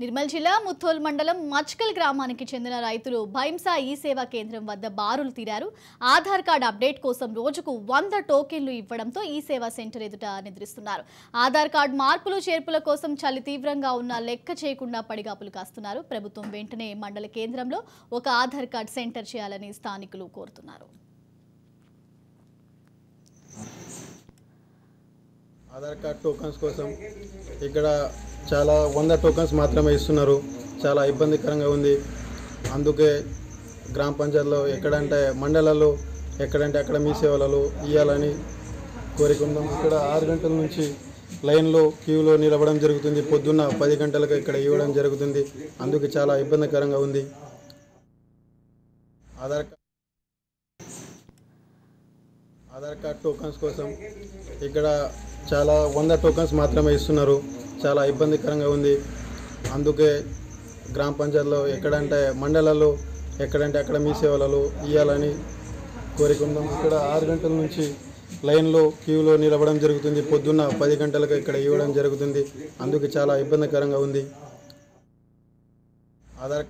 నిర్మల్ జిల్లా ముథోల్ మండలం మచ్కల్ గ్రామానికి చెందిన రైతులు భైంసా ఈ సేవా కేంద్రం వద్ద బారులు తీరారు. ఆధార్ కార్డు అప్డేట్ కోసం రోజుకు 100 టోకెన్లు ఇవ్వడంతో ఈ సేవా సెంటర్ ఎదుట నిద్రిస్తున్నారు. ఆధార్ కార్డు మార్పులు చేర్పుల కోసం చలి తీవ్రంగా ఉన్న లెక్క చేయకుండా పడిగాపులు కాస్తున్నారు. ప్రభుత్వం వెంటనే మండల కేంద్రంలో ఒక ఆధార్ కార్డు సెంటర్ చేయాలని స్థానికులు కోరుతున్నారు. ఆధార్ కార్డ్ టోకన్స్ కోసం ఇక్కడ చాలా 100 టోకన్స్ మాత్రమే ఇస్తున్నారు. చాలా ఇబ్బందికరంగా ఉంది. అందుకే గ్రామ పంచాయతీలో ఎక్కడంటే మండలాల్లో ఎక్కడంటే అక్కడ మీ సేవలలో ఇవ్వాలని కోరుకుందాం. ఇక్కడ 6 గంటల నుంచి లైన్లో క్యూలో నిలబడడం జరుగుతుంది. పొద్దున్న 10 గంటలకు ఇక్కడ ఇవ్వడం జరుగుతుంది. అందుకే చాలా ఇబ్బందికరంగా ఉంది. ఆధార్ కార్డ్ టోకన్స్ కోసం ఇక్కడ చాలా 100 టోకన్స్ మాత్రమే ఇస్తున్నారు. చాలా ఇబ్బందికరంగా ఉంది. అందుకే గ్రామ పంచాయతీలో ఎక్కడంటే మండలాల్లో ఎక్కడంటే అక్కడ మీ సేవలలో ఇవ్వాలని కోరుకుందాం. ఇక్కడ 6 గంటల నుంచి లైన్లో క్యూలో నిలబడడం జరుగుతుంది. పొద్దున్న 10 గంటలకు ఇక్కడ ఇవ్వడం జరుగుతుంది. అందుకే చాలా ఇబ్బందికరంగా ఉంది. ఆధార్